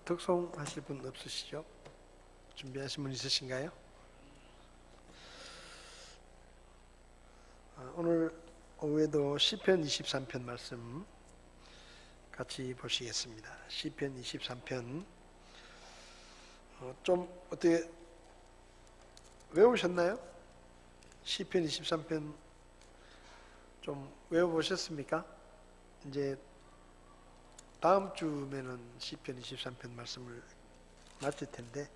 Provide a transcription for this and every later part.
덕송하실 분 없으시죠? 준비하신 분 있으신가요? 오늘 오후에도 시편 23편 말씀 같이 보시겠습니다. 시편 23편 좀 어떻게 외우셨나요? 시편 23편 좀 외워보셨습니까? 이제 다음 주면은 시편 23편 말씀을 마칠 텐데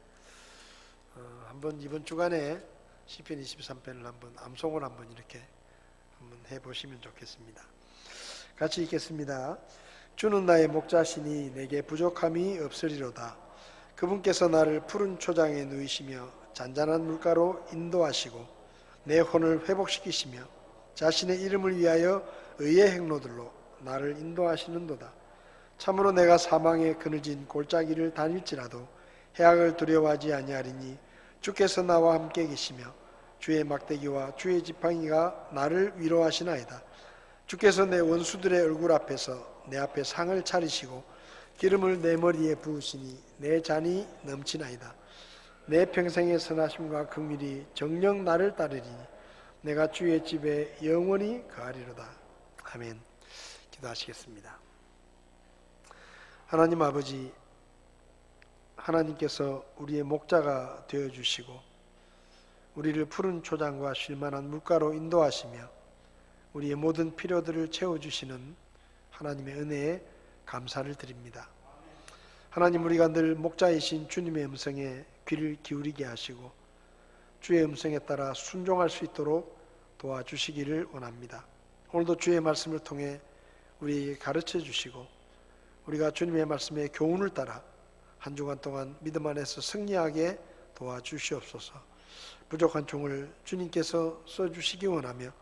한번 이번 주간에 시편 23편을 한번 암송을 한번 이렇게 한번 해보시면 좋겠습니다. 같이 읽겠습니다. 주는 나의 목자시니 내게 부족함이 없으리로다. 그분께서 나를 푸른 초장에 누이시며 잔잔한 물가로 인도하시고 내 혼을 회복시키시며 자신의 이름을 위하여 의의 행로들로 나를 인도하시는도다. 참으로 내가 사망의 그늘진 골짜기를 다닐지라도 해악을 두려워하지 아니하리니 주께서 나와 함께 계시며 주의 막대기와 주의 지팡이가 나를 위로하시나이다. 주께서 내 원수들의 얼굴 앞에서 내 앞에 상을 차리시고 기름을 내 머리에 부으시니 내 잔이 넘치나이다. 내 평생의 선하심과 긍휼이 정녕 나를 따르리니 내가 주의 집에 영원히 거하리로다. 아멘. 기도하시겠습니다. 하나님 아버지, 하나님께서 우리의 목자가 되어주시고 우리를 푸른 초장과 쉴만한 물가로 인도하시며 우리의 모든 필요들을 채워주시는 하나님의 은혜에 감사를 드립니다. 하나님, 우리가 늘 목자이신 주님의 음성에 귀를 기울이게 하시고 주의 음성에 따라 순종할 수 있도록 도와주시기를 원합니다. 오늘도 주의 말씀을 통해 우리에게 가르쳐 주시고 우리가 주님의 말씀에 교훈을 따라 한 주간 동안 믿음 안에서 승리하게 도와주시옵소서. 부족한 종을 주님께서 써주시기 원하며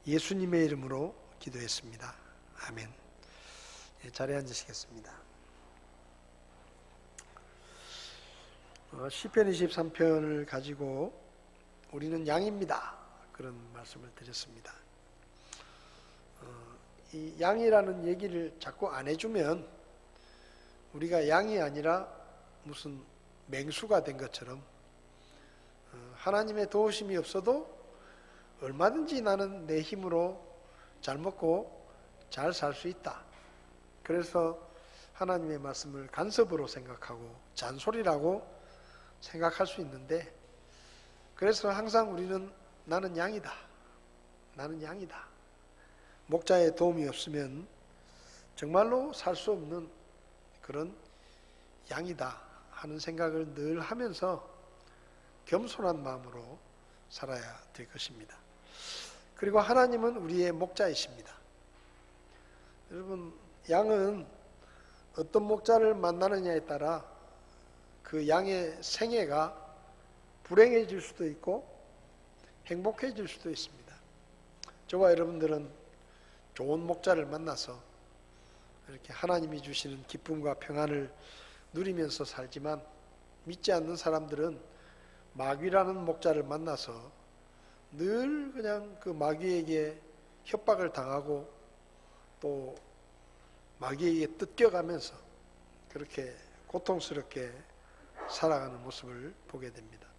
예수님의 이름으로 기도했습니다. 아멘. 자리에 앉으시겠습니다. 시편 23편을 가지고 우리는 양입니다, 그런 말씀을 드렸습니다. 이 양이라는 얘기를 자꾸 안 해주면 우리가 양이 아니라 무슨 맹수가 된 것처럼 하나님의 도우심이 없어도 얼마든지 나는 내 힘으로 잘 먹고 잘 살 수 있다. 그래서 하나님의 말씀을 간섭으로 생각하고 잔소리라고 생각할 수 있는데, 그래서 항상 우리는 나는 양이다, 나는 양이다, 목자의 도움이 없으면 정말로 살 수 없는 그런 양이다 하는 생각을 늘 하면서 겸손한 마음으로 살아야 될 것입니다. 그리고 하나님은 우리의 목자이십니다. 여러분, 양은 어떤 목자를 만나느냐에 따라 그 양의 생애가 불행해질 수도 있고 행복해질 수도 있습니다. 저와 여러분들은 좋은 목자를 만나서 이렇게 하나님이 주시는 기쁨과 평안을 누리면서 살지만, 믿지 않는 사람들은 마귀라는 목자를 만나서 늘 그냥 그 마귀에게 협박을 당하고 또 마귀에게 뜯겨가면서 그렇게 고통스럽게 살아가는 모습을 보게 됩니다.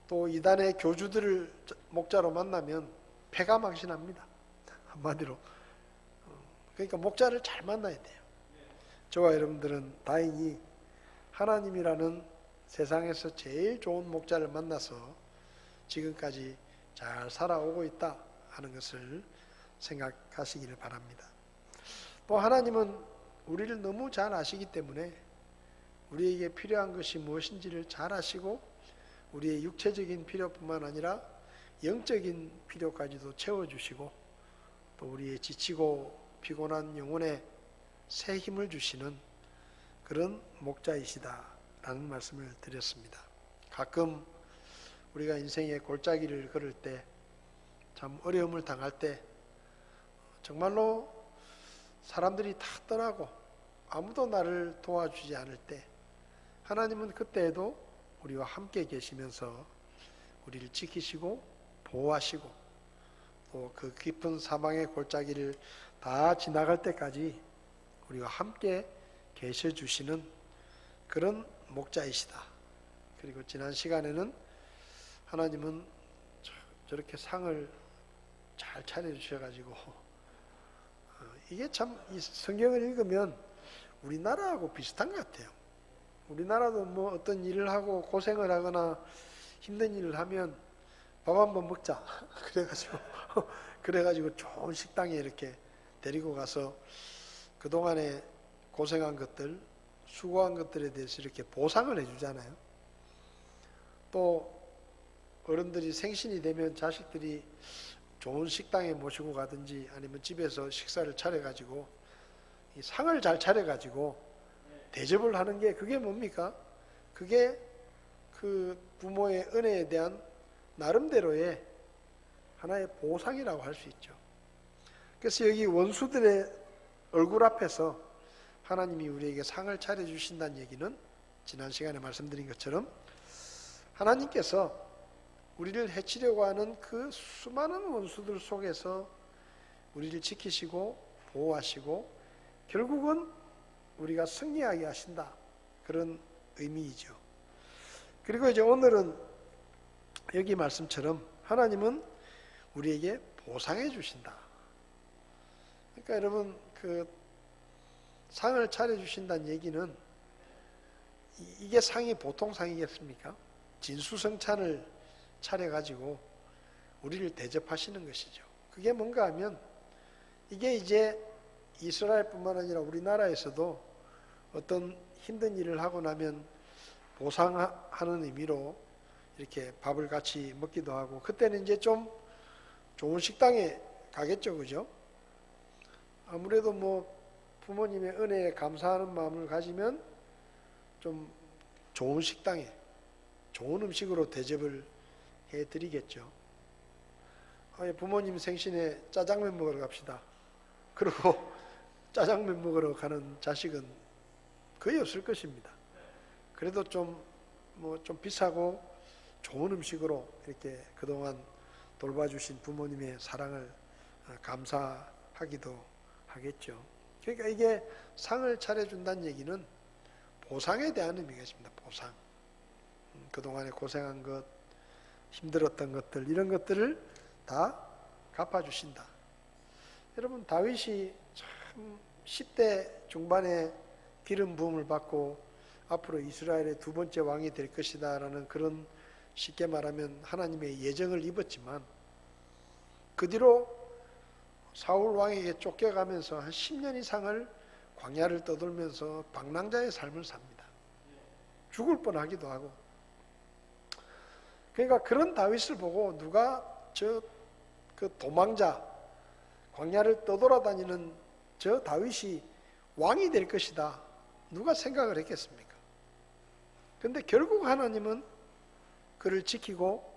또 이단의 교주들을 목자로 만나면 패가 망신합니다, 한마디로. 그러니까 목자를 잘 만나야 돼요. 저와 여러분들은 다행히 하나님이라는 세상에서 제일 좋은 목자를 만나서 지금까지 잘 살아오고 있다 하는 것을 생각하시기를 바랍니다. 또 하나님은 우리를 너무 잘 아시기 때문에 우리에게 필요한 것이 무엇인지를 잘 아시고 우리의 육체적인 필요뿐만 아니라 영적인 필요까지도 채워주시고 또 우리의 지치고 피곤한 영혼에 새 힘을 주시는 그런 목자이시다라는 말씀을 드렸습니다. 가끔 우리가 인생의 골짜기를 걸을 때, 참 어려움을 당할 때, 정말로 사람들이 다 떠나고 아무도 나를 도와주지 않을 때, 하나님은 그때에도 우리와 함께 계시면서 우리를 지키시고 보호하시고 또 그 깊은 사망의 골짜기를 다 지나갈 때까지 우리와 함께 계셔 주시는 그런 목자이시다. 그리고 지난 시간에는 하나님은 저렇게 상을 잘 차려주셔가지고 이게 참 이 성경을 읽으면 우리나라하고 비슷한 것 같아요. 우리나라도 뭐 어떤 일을 하고 고생을 하거나 힘든 일을 하면 밥 한번 먹자 그래가지고 좋은 식당에 이렇게 데리고 가서 그동안에 고생한 것들, 수고한 것들에 대해서 이렇게 보상을 해주잖아요. 또 어른들이 생신이 되면 자식들이 좋은 식당에 모시고 가든지 아니면 집에서 식사를 차려가지고 이 상을 잘 차려가지고 대접을 하는 게 그게 뭡니까? 그게 그 부모의 은혜에 대한 나름대로의 하나의 보상이라고 할 수 있죠. 그래서 여기 원수들의 얼굴 앞에서 하나님이 우리에게 상을 차려주신다는 얘기는 지난 시간에 말씀드린 것처럼 하나님께서 우리를 해치려고 하는 그 수많은 원수들 속에서 우리를 지키시고 보호하시고 결국은 우리가 승리하게 하신다. 그런 의미이죠. 그리고 이제 오늘은 여기 말씀처럼 하나님은 우리에게 보상해 주신다. 그러니까 여러분 그 상을 차려주신다는 얘기는 이게 상이 보통 상이겠습니까? 진수성찬을 차려가지고 우리를 대접하시는 것이죠. 그게 뭔가 하면 이게 이제 이스라엘뿐만 아니라 우리나라에서도 어떤 힘든 일을 하고 나면 보상하는 의미로 이렇게 밥을 같이 먹기도 하고 그때는 이제 좀 좋은 식당에 가겠죠. 그죠? 아무래도 뭐 부모님의 은혜에 감사하는 마음을 가지면 좀 좋은 식당에 좋은 음식으로 대접을 해드리겠죠. 부모님 생신에 짜장면 먹으러 갑시다. 그리고 짜장면 먹으러 가는 자식은 거의 없을 것입니다. 그래도 좀 비싸고 좋은 음식으로 이렇게 그동안 돌봐주신 부모님의 사랑을 감사하기도 하겠죠. 그러니까 이게 상을 차려준다는 얘기는 보상에 대한 의미가 있습니다. 보상. 그동안에 고생한 것, 힘들었던 것들, 이런 것들을 다 갚아주신다. 여러분, 다윗이 참 10대 중반에 기름 부음을 받고 앞으로 이스라엘의 두 번째 왕이 될 것이다 라는 그런 쉽게 말하면 하나님의 예정을 입었지만 그 뒤로 사울 왕에게 쫓겨가면서 한 10년 이상을 광야를 떠돌면서 방랑자의 삶을 삽니다. 죽을 뻔하기도 하고. 그러니까 그런 다윗을 보고 누가 그 도망자, 광야를 떠돌아다니는 저 다윗이 왕이 될 것이다. 누가 생각을 했겠습니까? 그런데 결국 하나님은 그를 지키고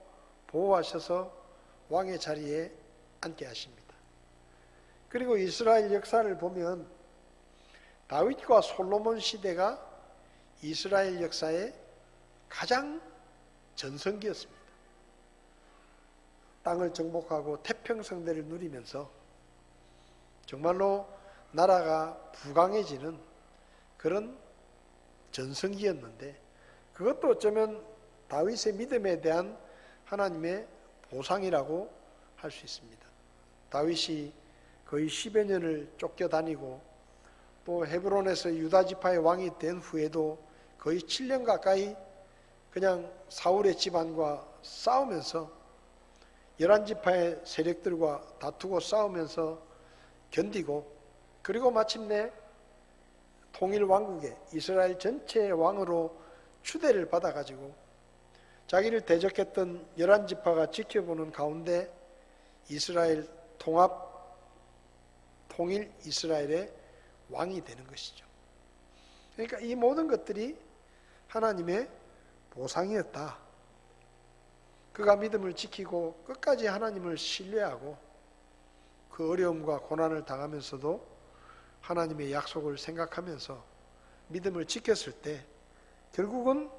보호하셔서 왕의 자리에 앉게 하십니다. 그리고 이스라엘 역사를 보면 다윗과 솔로몬 시대가 이스라엘 역사의 가장 전성기였습니다. 땅을 정복하고 태평성대를 누리면서 정말로 나라가 부강해지는 그런 전성기였는데 그것도 어쩌면 다윗의 믿음에 대한 하나님의 보상이라고 할 수 있습니다. 다윗이 거의 10여 년을 쫓겨다니고 또 헤브론에서 유다 지파의 왕이 된 후에도 거의 7년 가까이 그냥 사울의 집안과 싸우면서 11지파의 세력들과 다투고 싸우면서 견디고 그리고 마침내 통일왕국의 이스라엘 전체의 왕으로 추대를 받아가지고 자기를 대적했던 11지파가 지켜보는 가운데 이스라엘 통일 이스라엘의 왕이 되는 것이죠. 그러니까 이 모든 것들이 하나님의 보상이었다. 그가 믿음을 지키고 끝까지 하나님을 신뢰하고 그 어려움과 고난을 당하면서도 하나님의 약속을 생각하면서 믿음을 지켰을 때 결국은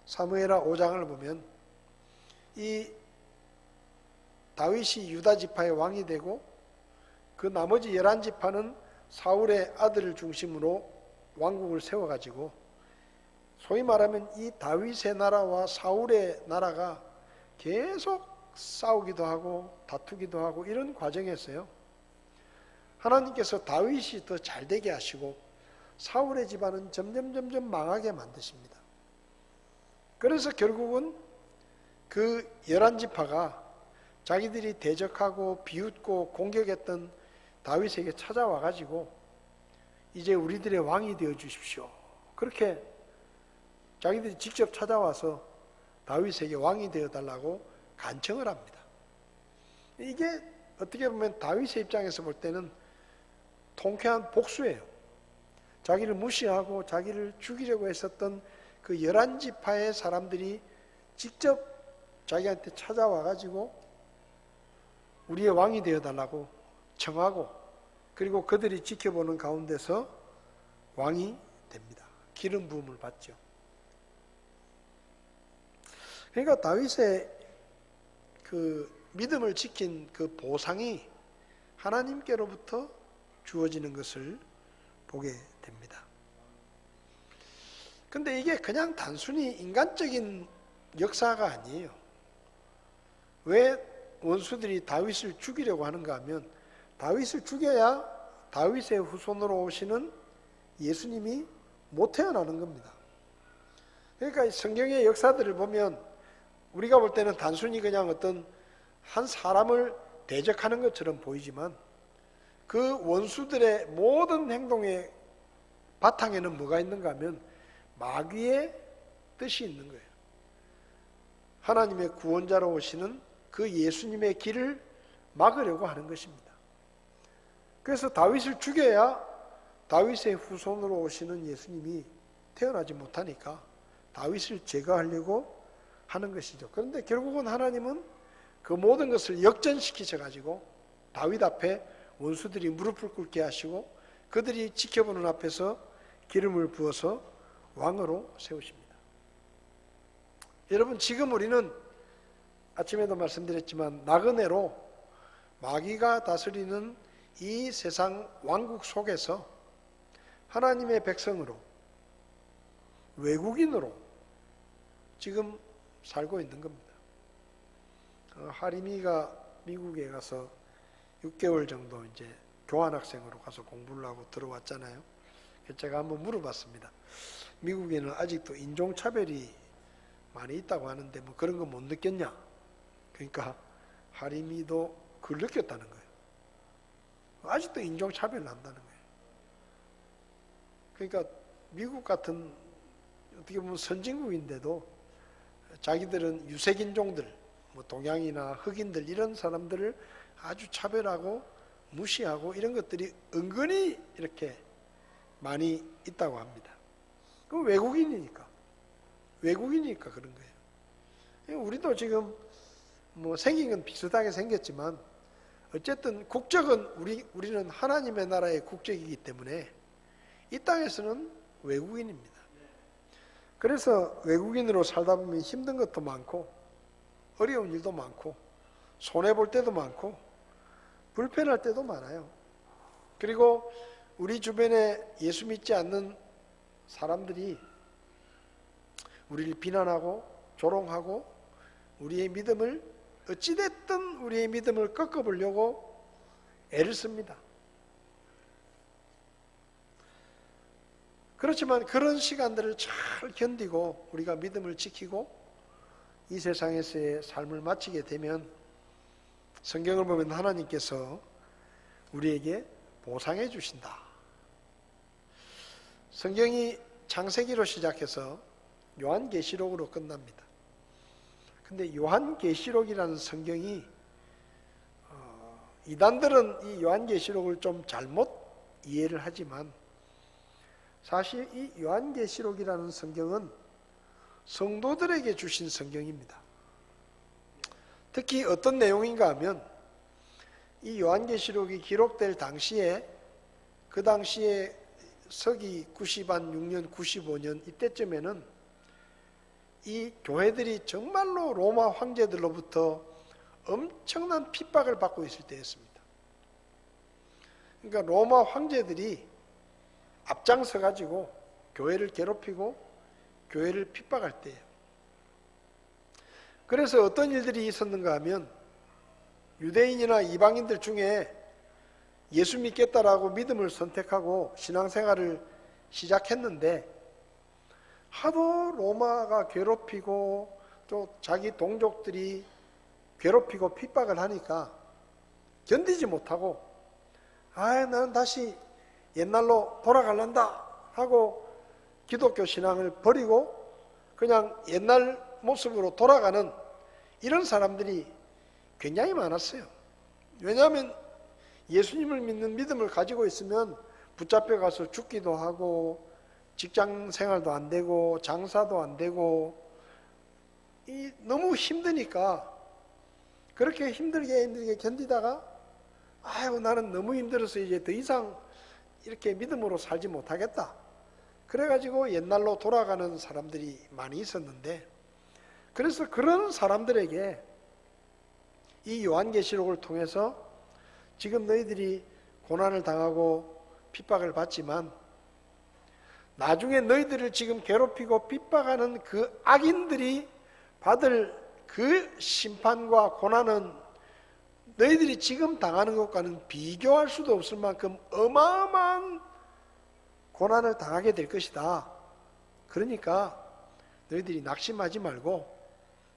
사무엘하 5장을 보면 이 다윗이 유다 지파의 왕이 되고 그 나머지 11지파는 사울의 아들을 중심으로 왕국을 세워가지고 소위 말하면 이 다윗의 나라와 사울의 나라가 계속 싸우기도 하고 다투기도 하고 이런 과정이었어요. 하나님께서 다윗이 더 잘되게 하시고 사울의 집안은 점점 망하게 만드십니다. 그래서 결국은 그 11지파가 자기들이 대적하고 비웃고 공격했던 다윗에게 찾아와 가지고 이제 우리들의 왕이 되어 주십시오. 그렇게 자기들이 직접 찾아와서 다윗에게 왕이 되어 달라고 간청을 합니다. 이게 어떻게 보면 다윗의 입장에서 볼 때는 통쾌한 복수예요. 자기를 무시하고 자기를 죽이려고 했었던 그 11지파의 사람들이 직접 자기한테 찾아와 가지고 우리의 왕이 되어 달라고 청하고, 그리고 그들이 지켜보는 가운데서 왕이 됩니다. 기름 부음을 받죠. 그러니까 다윗의 그 믿음을 지킨 그 보상이 하나님께로부터 주어지는 것을 보게 됩니다. 근데 이게 그냥 단순히 인간적인 역사가 아니에요. 왜 원수들이 다윗을 죽이려고 하는가 하면, 다윗을 죽여야 다윗의 후손으로 오시는 예수님이 못 태어나는 겁니다. 그러니까 성경의 역사들을 보면 우리가 볼 때는 단순히 그냥 어떤 한 사람을 대적하는 것처럼 보이지만, 그 원수들의 모든 행동의 바탕에는 뭐가 있는가 하면 마귀의 뜻이 있는 거예요. 하나님의 구원자로 오시는 그 예수님의 길을 막으려고 하는 것입니다. 그래서 다윗을 죽여야 다윗의 후손으로 오시는 예수님이 태어나지 못하니까 다윗을 제거하려고 하는 것이죠. 그런데 결국은 하나님은 그 모든 것을 역전시키셔가지고 다윗 앞에 원수들이 무릎을 꿇게 하시고 그들이 지켜보는 앞에서 기름을 부어서 왕으로 세우십니다. 여러분, 지금 우리는 아침에도 말씀드렸지만 나그네로 마귀가 다스리는 이 세상 왕국 속에서 하나님의 백성으로, 외국인으로 지금 살고 있는 겁니다. 하림이가 미국에 가서 6개월 정도 이제 교환학생으로 가서 공부를 하고 들어왔잖아요. 제가 한번 물어봤습니다. 미국에는 아직도 인종차별이 많이 있다고 하는데 뭐 그런 거 못 느꼈냐? 그러니까 하림이도 그걸 느꼈다는 거예요. 아직도 인종차별을 한다는 거예요. 그러니까 미국 같은 어떻게 보면 선진국인데도 자기들은 유색인종들, 뭐 동양이나 흑인들 이런 사람들을 아주 차별하고 무시하고 이런 것들이 은근히 이렇게 많이 있다고 합니다. 그 외국인이니까 그런 거예요. 우리도 지금 뭐 생긴 건 비슷하게 생겼지만 어쨌든 국적은 우리는 하나님의 나라의 국적이기 때문에 이 땅에서는 외국인입니다. 그래서 외국인으로 살다 보면 힘든 것도 많고 어려운 일도 많고 손해볼 때도 많고 불편할 때도 많아요. 그리고 우리 주변에 예수 믿지 않는 사람들이 우리를 비난하고 조롱하고 우리의 믿음을 어찌됐든 우리의 믿음을 꺾어보려고 애를 씁니다. 그렇지만 그런 시간들을 잘 견디고 우리가 믿음을 지키고 이 세상에서의 삶을 마치게 되면 성경을 보면 하나님께서 우리에게 보상해 주신다. 성경이 창세기로 시작해서 요한계시록으로 끝납니다. 근데 요한계시록이라는 성경이 이단들은 이 요한계시록을 좀 잘못 이해를 하지만 사실 이 요한계시록이라는 성경은 성도들에게 주신 성경입니다. 특히 어떤 내용인가 하면 이 요한계시록이 기록될 당시에 그 당시에 서기 90한 6년 95년 이때쯤에는 이 교회들이 정말로 로마 황제들로부터 엄청난 핍박을 받고 있을 때였습니다. 그러니까 로마 황제들이 앞장서 가지고 교회를 괴롭히고 교회를 핍박할 때예요. 그래서 어떤 일들이 있었는가 하면 유대인이나 이방인들 중에 예수 믿겠다라고 믿음을 선택하고 신앙생활을 시작했는데 하도 로마가 괴롭히고 또 자기 동족들이 괴롭히고 핍박을 하니까 견디지 못하고 나는 다시 옛날로 돌아갈란다 하고 기독교 신앙을 버리고 그냥 옛날 모습으로 돌아가는 이런 사람들이 굉장히 많았어요. 왜냐하면 예수님을 믿는 믿음을 가지고 있으면 붙잡혀 가서 죽기도 하고 직장 생활도 안 되고 장사도 안 되고 너무 힘드니까 그렇게 힘들게 견디다가 나는 너무 힘들어서 이제 더 이상 이렇게 믿음으로 살지 못하겠다. 그래가지고 옛날로 돌아가는 사람들이 많이 있었는데 그래서 그런 사람들에게 이 요한계시록을 통해서 지금 너희들이 고난을 당하고 핍박을 받지만 나중에 너희들을 지금 괴롭히고 핍박하는 그 악인들이 받을 그 심판과 고난은 너희들이 지금 당하는 것과는 비교할 수도 없을 만큼 어마어마한 고난을 당하게 될 것이다. 그러니까 너희들이 낙심하지 말고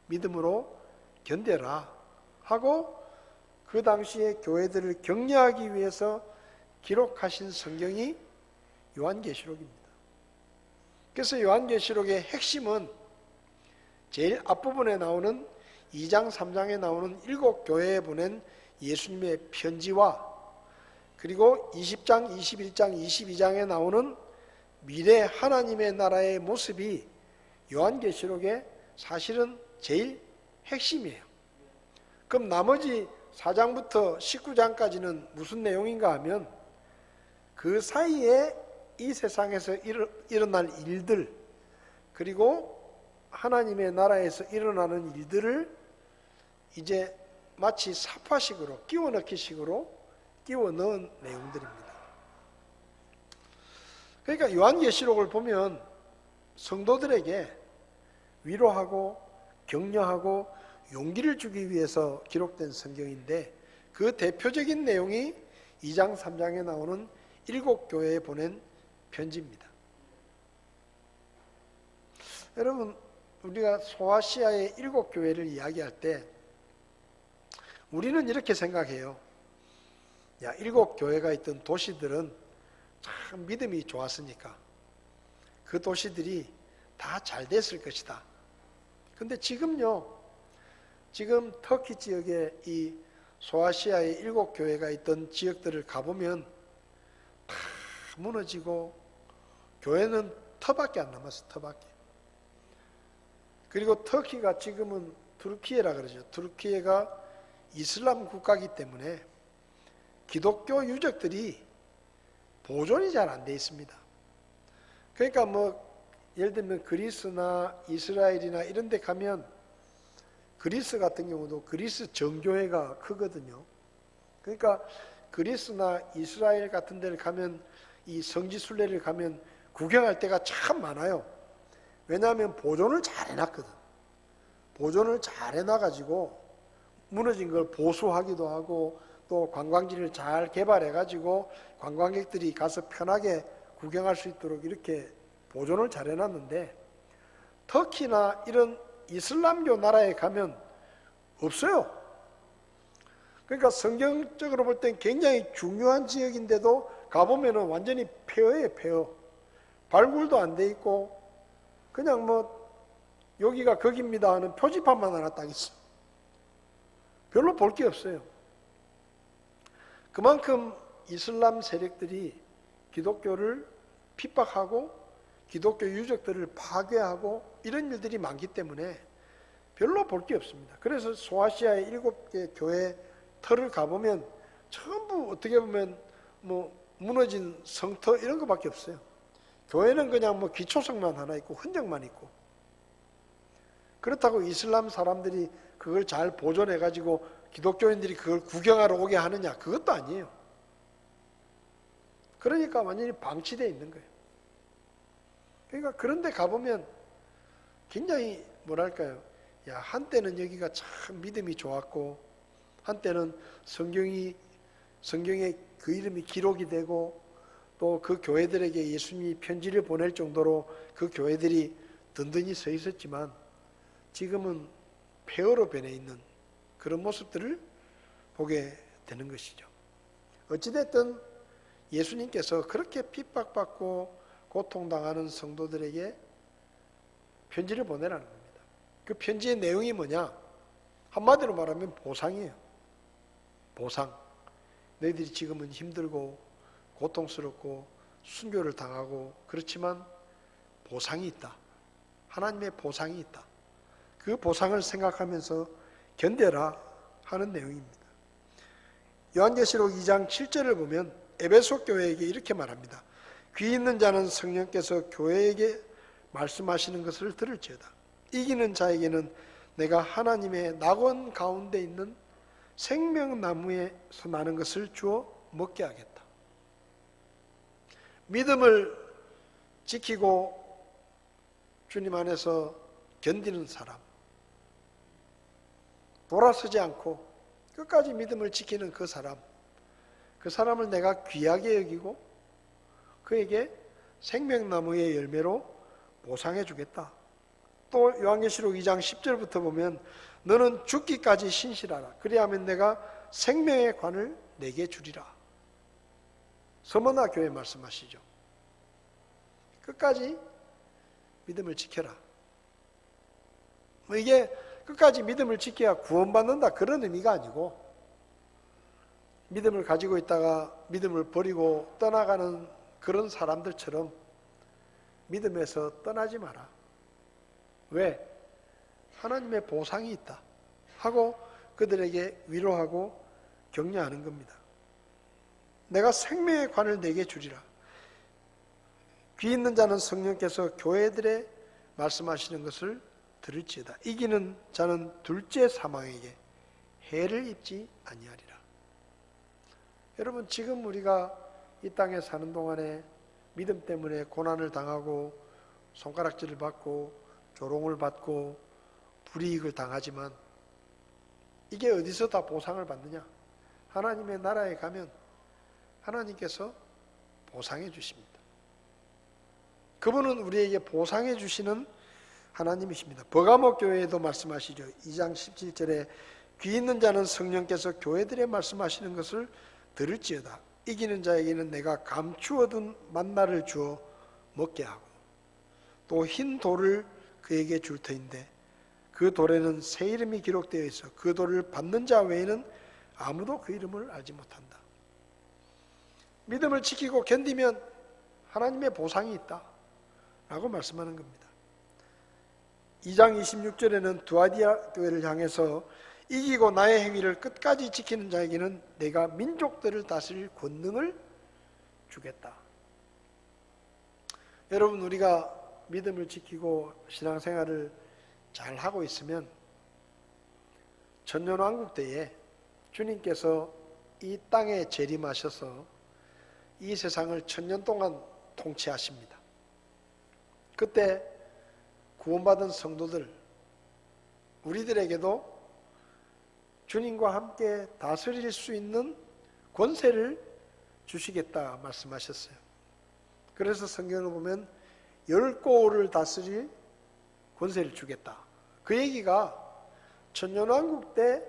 믿음으로 견뎌라 하고 그 당시에 교회들을 격려하기 위해서 기록하신 성경이 요한계시록입니다. 그래서 요한계시록의 핵심은 제일 앞부분에 나오는 2장 3장에 나오는 7교회에 보낸 예수님의 편지와 그리고 20장, 21장, 22장에 나오는 미래 하나님의 나라의 모습이 요한계시록의 사실은 제일 핵심이에요. 그럼 나머지 4장부터 19장까지는 무슨 내용인가 하면 그 사이에 이 세상에서 일어날 일들 그리고 하나님의 나라에서 일어나는 일들을 이제 마치 사파식으로 끼워 넣기 식으로 끼워 넣은 내용들입니다. 그러니까 요한계시록을 보면 성도들에게 위로하고 격려하고 용기를 주기 위해서 기록된 성경인데 그 대표적인 내용이 2장 3장에 나오는 7교회에 보낸 편지입니다. 여러분 우리가 소아시아의 7교회를 이야기할 때 우리는 이렇게 생각해요. 7교회가 있던 도시들은 참 믿음이 좋았으니까 그 도시들이 다 잘 됐을 것이다. 근데 지금요, 지금 터키 지역에 이 소아시아의 7교회가 있던 지역들을 가보면 다 무너지고 교회는 터밖에 안 남았어. 터밖에. 그리고 터키가 지금은 투르키예라 그러죠. 투르키예가 이슬람 국가이기 때문에 기독교 유적들이 보존이 잘 안 돼 있습니다. 그러니까 예를 들면 그리스나 이스라엘이나 이런 데 가면 그리스 같은 경우도 그리스 정교회가 크거든요. 그러니까 그리스나 이스라엘 같은 데를 가면 이 성지순례를 가면 구경할 데가 참 많아요. 왜냐하면 보존을 잘 해놨거든. 보존을 잘 해놔가지고 무너진 걸 보수하기도 하고 또 관광지를 잘 개발해가지고 관광객들이 가서 편하게 구경할 수 있도록 이렇게 보존을 잘 해놨는데 터키나 이런 이슬람교 나라에 가면 없어요. 그러니까 성경적으로 볼 땐 굉장히 중요한 지역인데도 가보면은 완전히 폐허예요, 폐허. 발굴도 안 돼 있고 그냥 여기가 거기입니다 하는 표지판만 하나 딱 있어. 별로 볼 게 없어요. 그만큼 이슬람 세력들이 기독교를 핍박하고 기독교 유적들을 파괴하고 이런 일들이 많기 때문에 별로 볼 게 없습니다. 그래서 소아시아의 7개 교회 터를 가보면 전부 어떻게 보면 무너진 성터 이런 것밖에 없어요. 교회는 그냥 기초성만 하나 있고 흔적만 있고. 그렇다고 이슬람 사람들이 그걸 잘 보존해 가지고 기독교인들이 그걸 구경하러 오게 하느냐? 그것도 아니에요. 그러니까 완전히 방치되어 있는 거예요. 그러니까 그런데 가보면 굉장히 뭐랄까요? 야, 한때는 여기가 참 믿음이 좋았고, 한때는 성경에 그 이름이 기록이 되고, 또 그 교회들에게 예수님이 편지를 보낼 정도로 그 교회들이 든든히 서 있었지만, 지금은 폐허로 변해 있는 그런 모습들을 보게 되는 것이죠. 어찌됐든 예수님께서 그렇게 핍박받고 고통당하는 성도들에게 편지를 보내라는 겁니다. 그 편지의 내용이 뭐냐? 한마디로 말하면 보상이에요. 보상. 너희들이 지금은 힘들고 고통스럽고 순교를 당하고 그렇지만 보상이 있다. 하나님의 보상이 있다. 그 보상을 생각하면서 견뎌라 하는 내용입니다. 요한계시록 2장 7절을 보면 에베소 교회에게 이렇게 말합니다. 귀 있는 자는 성령께서 교회에게 말씀하시는 것을 들을지어다. 이기는 자에게는 내가 하나님의 낙원 가운데 있는 생명나무에서 나는 것을 주어 먹게 하겠다. 믿음을 지키고 주님 안에서 견디는 사람, 돌아서지 않고 끝까지 믿음을 지키는 그 사람을 내가 귀하게 여기고 그에게 생명나무의 열매로 보상해 주겠다. 또 요한계시록 2장 10절부터 보면 너는 죽기까지 신실하라. 그리하면 내가 생명의 관을 내게 주리라. 서머나 교회 말씀하시죠. 끝까지 믿음을 지켜라. 이게 끝까지 믿음을 지켜야 구원받는다 그런 의미가 아니고, 믿음을 가지고 있다가 믿음을 버리고 떠나가는 그런 사람들처럼 믿음에서 떠나지 마라. 왜? 하나님의 보상이 있다 하고 그들에게 위로하고 격려하는 겁니다. 내가 생명의 관을 내게 주리라. 귀 있는 자는 성령께서 교회들에 말씀하시는 것을 들을지어다. 이기는 자는 둘째 사망에게 해를 입지 아니하리라. 여러분, 지금 우리가 이 땅에 사는 동안에 믿음 때문에 고난을 당하고 손가락질을 받고 조롱을 받고 불이익을 당하지만 이게 어디서 다 보상을 받느냐? 하나님의 나라에 가면 하나님께서 보상해 주십니다. 그분은 우리에게 보상해 주시는 하나님이십니다. 버가모 교회에도 말씀하시죠. 2장 17절에 귀 있는 자는 성령께서 교회들에 말씀하시는 것을 들을지어다. 이기는 자에게는 내가 감추어둔 만나를 주어 먹게 하고 또 흰 돌을 그에게 줄 터인데 그 돌에는 새 이름이 기록되어 있어 그 돌을 받는 자 외에는 아무도 그 이름을 알지 못한다. 믿음을 지키고 견디면 하나님의 보상이 있다 라고 말씀하는 겁니다. 2장 26절에는 두아디아 교회를 향해서 이기고 나의 행위를 끝까지 지키는 자에게는 내가 민족들을 다스릴 권능을 주겠다. 여러분, 우리가 믿음을 지키고 신앙생활을 잘 하고 있으면 천년왕국 때에 주님께서 이 땅에 재림하셔서 이 세상을 천년 동안 통치하십니다. 그때 구원받은 성도들, 우리들에게도 주님과 함께 다스릴 수 있는 권세를 주시겠다 말씀하셨어요. 그래서 성경을 보면 10고을을 다스릴 권세를 주겠다. 그 얘기가 천년왕국 때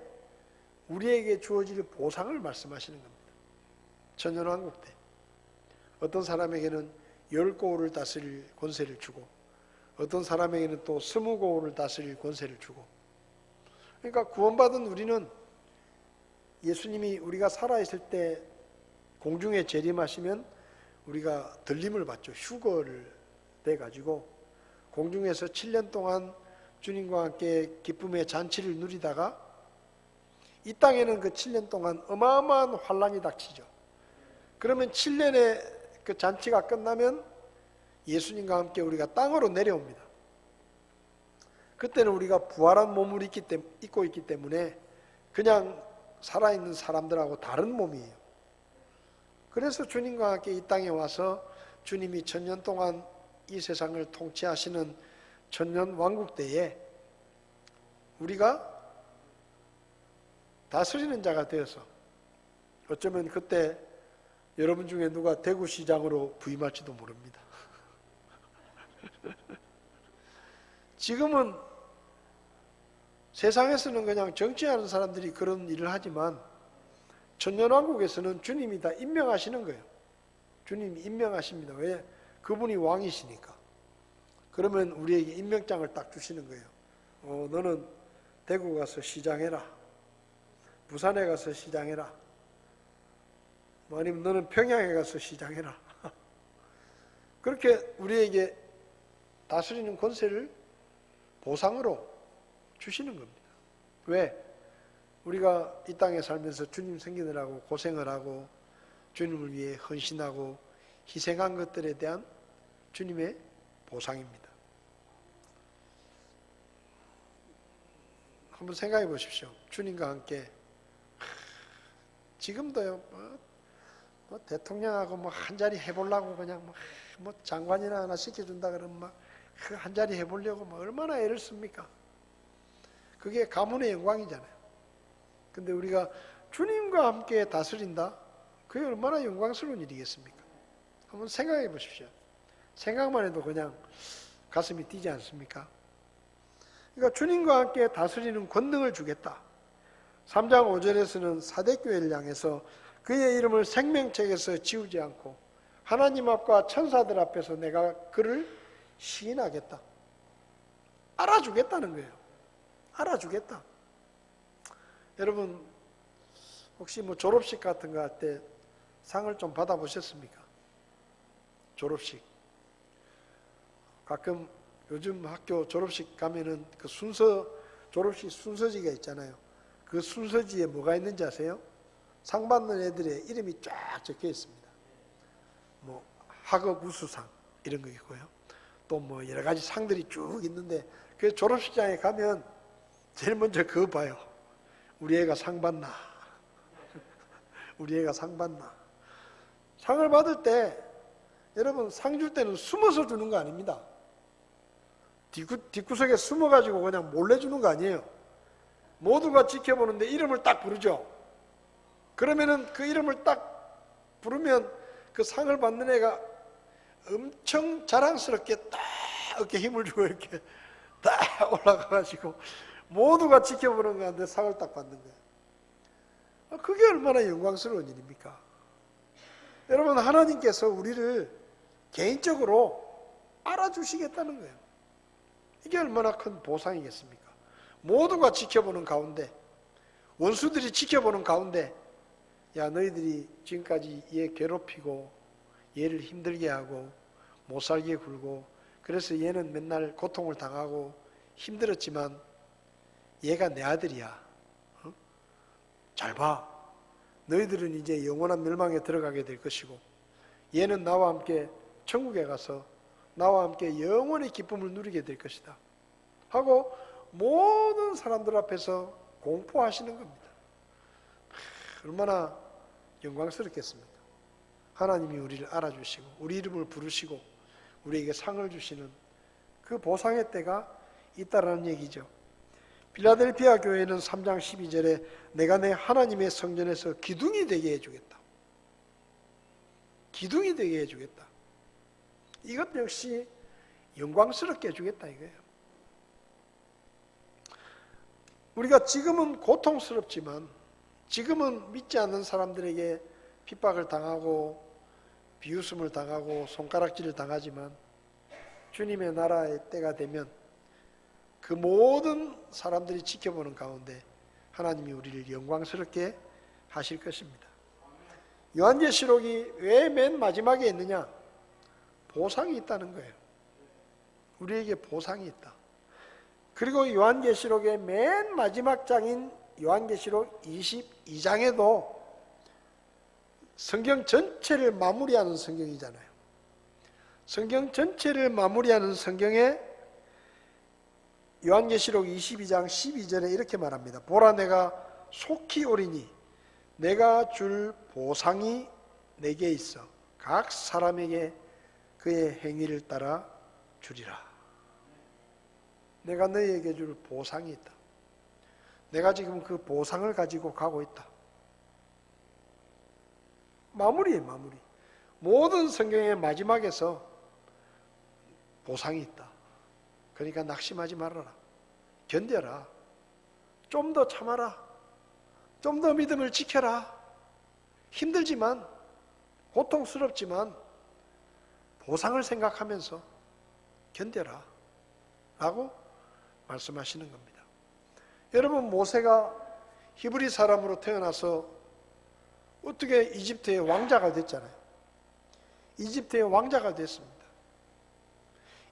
우리에게 주어질 보상을 말씀하시는 겁니다. 천년왕국 때 어떤 사람에게는 10고을을 다스릴 권세를 주고 어떤 사람에게는 또 20고을을 다스릴 권세를 주고, 그러니까 구원받은 우리는 예수님이 우리가 살아있을 때 공중에 재림하시면 우리가 들림을 받죠. 휴거를 돼가지고 공중에서 7년 동안 주님과 함께 기쁨의 잔치를 누리다가 이 땅에는 그 7년 동안 어마어마한 환란이 닥치죠. 그러면 7년의 그 잔치가 끝나면 예수님과 함께 우리가 땅으로 내려옵니다. 그때는 우리가 부활한 몸을 입고 있기 때문에 그냥 살아있는 사람들하고 다른 몸이에요. 그래서 주님과 함께 이 땅에 와서 주님이 천년 동안 이 세상을 통치하시는 천년 왕국 때에 우리가 다스리는 자가 되어서 어쩌면 그때 여러분 중에 누가 대구시장으로 부임할지도 모릅니다. 지금은 세상에서는 그냥 정치하는 사람들이 그런 일을 하지만 천년왕국에서는 주님이 다 임명하시는 거예요. 주님이 임명하십니다. 왜? 그분이 왕이시니까. 그러면 우리에게 임명장을 딱 주시는 거예요. 너는 대구 가서 시장해라. 부산에 가서 시장해라. 아니면 너는 평양에 가서 시장해라. 그렇게 우리에게 다스리는 권세를 보상으로 주시는 겁니다. 왜? 우리가 이 땅에 살면서 주님 생기느라고 고생을 하고 주님을 위해 헌신하고 희생한 것들에 대한 주님의 보상입니다. 한번 생각해 보십시오. 주님과 함께 지금도요, 대통령하고 한 자리 해보려고 그냥 장관이나 하나 시켜준다 그러면 한 자리 해보려고 얼마나 애를 씁니까? 그게 가문의 영광이잖아요. 근데 우리가 주님과 함께 다스린다? 그게 얼마나 영광스러운 일이겠습니까? 한번 생각해 보십시오. 생각만 해도 그냥 가슴이 뛰지 않습니까? 그러니까 주님과 함께 다스리는 권능을 주겠다. 3장 5절에서는 사대교회를 향해서 그의 이름을 생명책에서 지우지 않고 하나님 앞과 천사들 앞에서 내가 그를 시인하겠다. 알아주겠다는 거예요. 알아주겠다. 여러분 혹시 졸업식 같은 거 할 때 상을 좀 받아보셨습니까? 졸업식. 가끔 요즘 학교 졸업식 가면은 그 졸업식 순서지가 있잖아요. 그 순서지에 뭐가 있는지 아세요? 상 받는 애들의 이름이 쫙 적혀 있습니다. 학업 우수상 이런 거 있고요. 또 여러 가지 상들이 쭉 있는데 그 졸업식장에 가면 제일 먼저 그거 봐요. 우리 애가 상 받나? 우리 애가 상 받나? 상을 받을 때 여러분 상 줄 때는 숨어서 주는 거 아닙니다. 뒷구석에 숨어가지고 그냥 몰래 주는 거 아니에요. 모두가 지켜보는데 이름을 딱 부르죠. 그러면은 그 이름을 딱 부르면 그 상을 받는 애가 엄청 자랑스럽게 딱 어깨 힘을 주고 이렇게 딱 올라가가지고 모두가 지켜보는 가운데 상을 딱 받는 거예요. 그게 얼마나 영광스러운 일입니까? 여러분 하나님께서 우리를 개인적으로 알아주시겠다는 거예요. 이게 얼마나 큰 보상이겠습니까? 모두가 지켜보는 가운데 원수들이 지켜보는 가운데 야 너희들이 지금까지 얘 괴롭히고 얘를 힘들게 하고 못 살게 굴고 그래서 얘는 맨날 고통을 당하고 힘들었지만 얘가 내 아들이야. 잘 봐. 너희들은 이제 영원한 멸망에 들어가게 될 것이고 얘는 나와 함께 천국에 가서 나와 함께 영원히 기쁨을 누리게 될 것이다 하고 모든 사람들 앞에서 공포하시는 겁니다. 얼마나 영광스럽겠습니까? 하나님이 우리를 알아주시고 우리 이름을 부르시고 우리에게 상을 주시는 그 보상의 때가 있다라는 얘기죠. 필라델피아 교회는 3장 12절에 내가 내 하나님의 성전에서 기둥이 되게 해주겠다. 기둥이 되게 해주겠다. 이것 역시 영광스럽게 해주겠다 이거예요. 우리가 지금은 고통스럽지만 지금은 믿지 않는 사람들에게 핍박을 당하고 비웃음을 당하고 손가락질을 당하지만 주님의 나라의 때가 되면 그 모든 사람들이 지켜보는 가운데 하나님이 우리를 영광스럽게 하실 것입니다. 요한계시록이 왜 맨 마지막에 있느냐? 보상이 있다는 거예요. 우리에게 보상이 있다. 그리고 요한계시록의 맨 마지막 장인 요한계시록 22장에도 성경 전체를 마무리하는 성경이잖아요. 성경 전체를 마무리하는 성경에 요한계시록 22장 12절에 이렇게 말합니다. 보라 내가 속히 오리니 내가 줄 보상이 내게 있어 각 사람에게 그의 행위를 따라 주리라. 내가 너희에게 줄 보상이 있다. 내가 지금 그 보상을 가지고 가고 있다. 마무리예요, 마무리. 모든 성경의 마지막에서 보상이 있다. 그러니까 낙심하지 말아라. 견뎌라. 좀 더 참아라. 좀 더 믿음을 지켜라. 힘들지만, 고통스럽지만 보상을 생각하면서 견뎌라 라고 말씀하시는 겁니다. 여러분, 모세가 히브리 사람으로 태어나서 어떻게 이집트의 왕자가 됐잖아요. 이집트의 왕자가 됐습니다.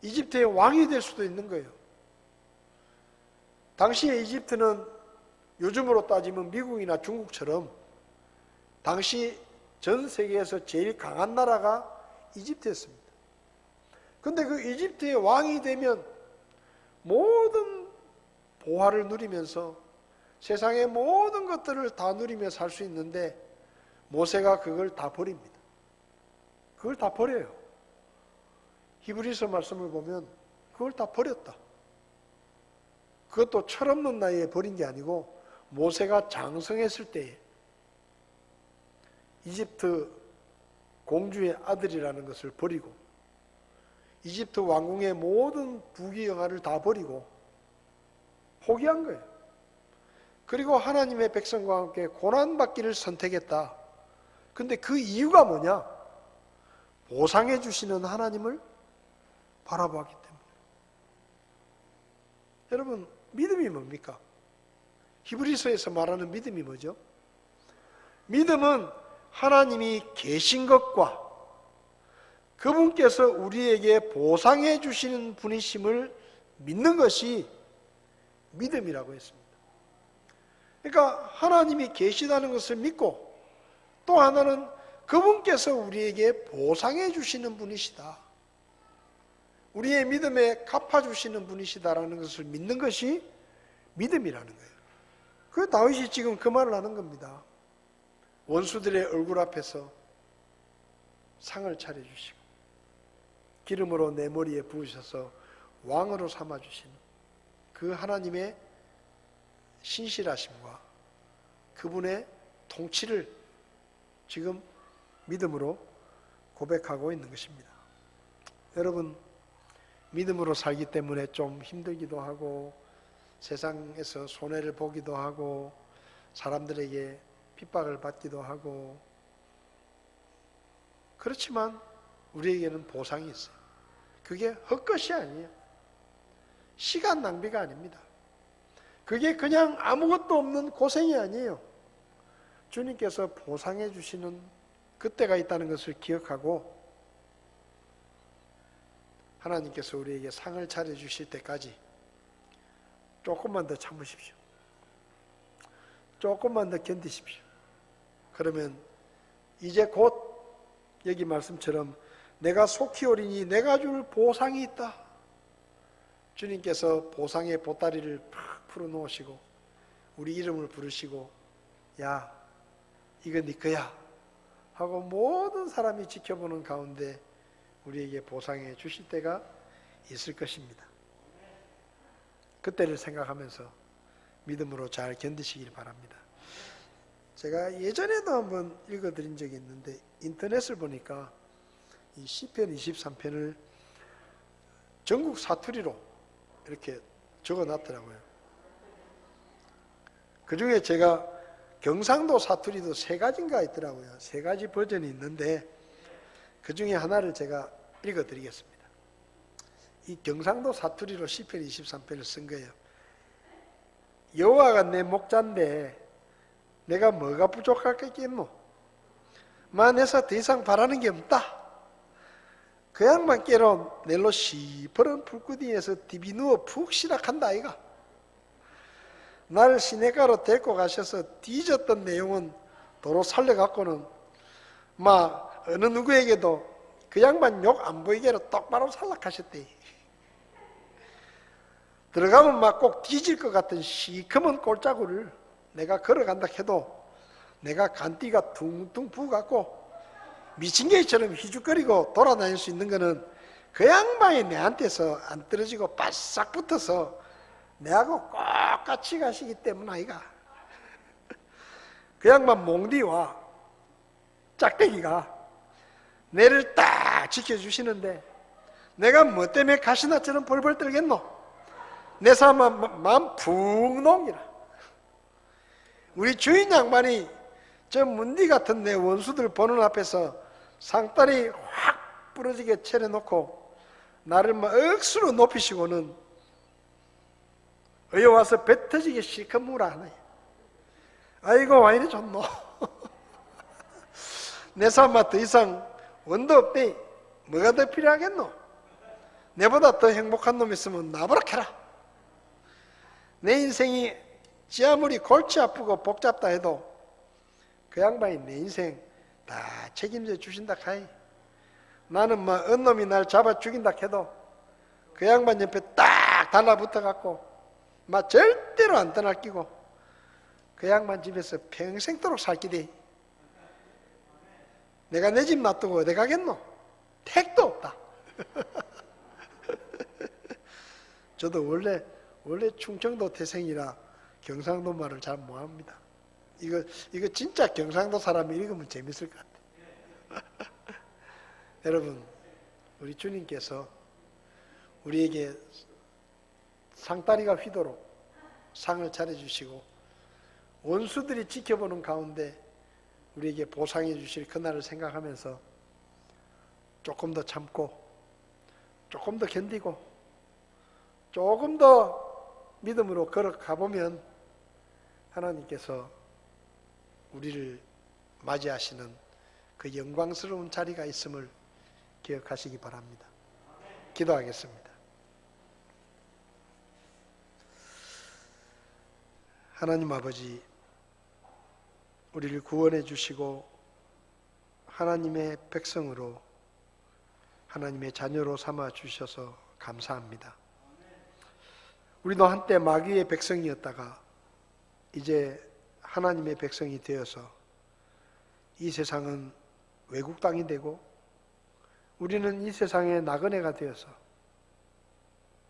이집트의 왕이 될 수도 있는 거예요. 당시에 이집트는 요즘으로 따지면 미국이나 중국처럼 당시 전 세계에서 제일 강한 나라가 이집트였습니다. 근데 그 이집트의 왕이 되면 모든 보화를 누리면서 세상의 모든 것들을 다 누리며 살 수 있는데 모세가 그걸 다 버립니다. 그걸 다 버려요. 히브리서 말씀을 보면 그걸 다 버렸다. 그것도 철없는 나이에 버린 게 아니고 모세가 장성했을 때에 이집트 공주의 아들이라는 것을 버리고 이집트 왕궁의 모든 부귀영화를 다 버리고 포기한 거예요. 그리고 하나님의 백성과 함께 고난받기를 선택했다. 근데 그 이유가 뭐냐? 보상해 주시는 하나님을 바라보았기 때문에. 여러분, 믿음이 뭡니까? 히브리서에서 말하는 믿음이 뭐죠? 믿음은 하나님이 계신 것과 그분께서 우리에게 보상해 주시는 분이심을 믿는 것이 믿음이라고 했습니다. 그러니까 하나님이 계시다는 것을 믿고 또 하나는 그분께서 우리에게 보상해 주시는 분이시다. 우리의 믿음에 갚아주시는 분이시다라는 것을 믿는 것이 믿음이라는 거예요. 그 다윗이 지금 그 말을 하는 겁니다. 원수들의 얼굴 앞에서 상을 차려주시고 기름으로 내 머리에 부으셔서 왕으로 삼아주시는 그 하나님의 신실하심과 그분의 통치를 지금 믿음으로 고백하고 있는 것입니다. 여러분, 믿음으로 살기 때문에 좀 힘들기도 하고 세상에서 손해를 보기도 하고 사람들에게 핍박을 받기도 하고 그렇지만 우리에게는 보상이 있어요. 그게 헛것이 아니에요. 시간 낭비가 아닙니다. 그게 그냥 아무것도 없는 고생이 아니에요. 주님께서 보상해 주시는 그때가 있다는 것을 기억하고 하나님께서 우리에게 상을 차려주실 때까지 조금만 더 참으십시오. 조금만 더 견디십시오. 그러면 이제 곧 여기 말씀처럼 내가 속히 오리니 내가 줄 보상이 있다. 주님께서 보상의 보따리를 팍 풀어놓으시고 우리 이름을 부르시고 야, 이거 네 거야 하고 모든 사람이 지켜보는 가운데 우리에게 보상해 주실 때가 있을 것입니다. 그때를 생각하면서 믿음으로 잘 견디시길 바랍니다. 제가 예전에도 한번 읽어드린 적이 있는데 인터넷을 보니까 이 시편 23편을 전국 사투리로 이렇게 적어놨더라고요. 그 중에 제가 경상도 사투리도 3가지인가 있더라고요. 3가지 버전이 있는데 그 중에 하나를 제가 읽어드리겠습니다. 이 경상도 사투리로 시편 23편을 쓴 거예요. 여호와가 내 목자인데 내가 뭐가 부족할 게 있겠노? 만에서 더 이상 바라는 게 없다. 그 양반께로 낼로 시퍼런 불구덩이에서 디비 누워 푹 쉬락한다 아이가. 나를 시내가로 데리고 가셔서 뒤졌던 내용은 도로 살려갖고는 막 어느 누구에게도 그 양반 욕 안 보이게로 똑바로 살락하셨대. 들어가면 막 꼭 뒤질 것 같은 시커먼 꼴짜구를 내가 걸어간다 해도 내가 간띠가 둥둥 부어갖고 미친 개처럼 희죽거리고 돌아다닐 수 있는 거는 그 양반이 내한테서 안 떨어지고 바싹 붙어서 내하고 꼭 같이 가시기 때문 아이가. 그 양반 몽디와 짝대기가 내를 딱 지켜주시는데 내가 뭐 때문에 가시나처럼 벌벌 떨겠노? 내 삶은 마음 푹 녹이라. 우리 주인 양반이 저 문디 같은 내 원수들 보는 앞에서 상다리 확 부러지게 차려놓고 나를 막 억수로 높이시고는 어여 와서 배 터지게 실컷 물어 하네. 아이고 와 이리 좋노. 내 삶아 더 이상 원도 없대. 뭐가 더 필요하겠노? 내보다 더 행복한 놈 있으면 나보라 캐라. 내 인생이 지 아무리 골치 아프고 복잡다 해도 그 양반이 내 인생 다 책임져 주신다 카이. 나는 뭐 언놈이 날 잡아 죽인다 해도 그 양반 옆에 딱 달라붙어 갖고 막 절대로 안 떠날 끼고 그 양반 집에서 평생도록 살기대. 내가 내 집 놔두고 어디 가겠노? 택도 없다. 저도 원래 충청도 태생이라 경상도 말을 잘 못합니다. 이거 진짜 경상도 사람이 읽으면 재밌을 것 같아요. 여러분, 우리 주님께서 우리에게 상다리가 휘도록 상을 차려주시고 원수들이 지켜보는 가운데 우리에게 보상해 주실 그날을 생각하면서 조금 더 참고 조금 더 견디고 조금 더 믿음으로 걸어가 보면 하나님께서 우리를 맞이하시는 그 영광스러운 자리가 있음을 기억하시기 바랍니다. 기도하겠습니다. 하나님 아버지, 우리를 구원해 주시고 하나님의 백성으로 하나님의 자녀로 삼아 주셔서 감사합니다. 우리도 한때 마귀의 백성이었다가 이제 하나님의 백성이 되어서 이 세상은 외국 땅이 되고 우리는 이 세상의 나그네가 되어서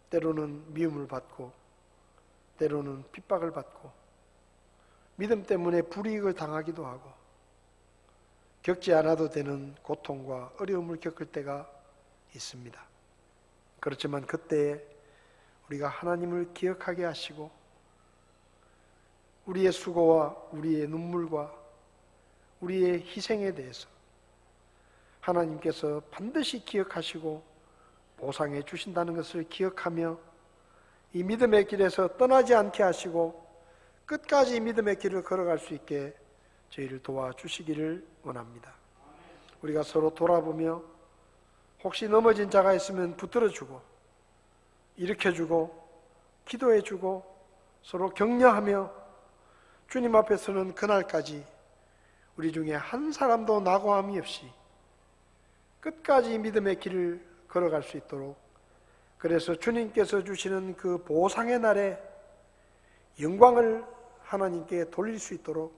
때로는 미움을 받고 때로는 핍박을 받고 믿음 때문에 불이익을 당하기도 하고 겪지 않아도 되는 고통과 어려움을 겪을 때가 있습니다. 그렇지만 그때에 우리가 하나님을 기억하게 하시고 우리의 수고와 우리의 눈물과 우리의 희생에 대해서 하나님께서 반드시 기억하시고 보상해 주신다는 것을 기억하며 이 믿음의 길에서 떠나지 않게 하시고 끝까지 믿음의 길을 걸어갈 수 있게 저희를 도와주시기를 원합니다. 우리가 서로 돌아보며 혹시 넘어진 자가 있으면 붙들어주고 일으켜주고 기도해주고 서로 격려하며 주님 앞에서는 그날까지 우리 중에 한 사람도 낙오함이 없이 끝까지 믿음의 길을 걸어갈 수 있도록, 그래서 주님께서 주시는 그 보상의 날에 영광을 하나님께 돌릴 수 있도록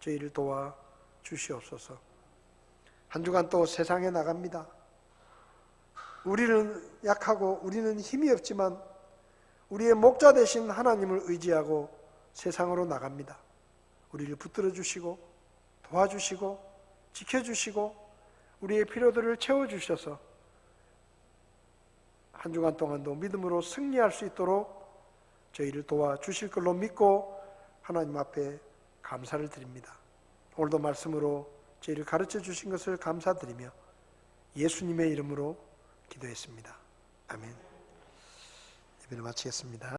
저희를 도와 주시옵소서. 한 주간 또 세상에 나갑니다. 우리는 약하고 우리는 힘이 없지만 우리의 목자 되신 하나님을 의지하고 세상으로 나갑니다. 우리를 붙들어 주시고 도와주시고 지켜주시고 우리의 필요들을 채워주셔서 한 주간 동안도 믿음으로 승리할 수 있도록 저희를 도와주실 걸로 믿고 하나님 앞에 감사를 드립니다. 오늘도 말씀으로 저희를 가르쳐 주신 것을 감사드리며 예수님의 이름으로 기도했습니다. 아멘. 예배를 마치겠습니다.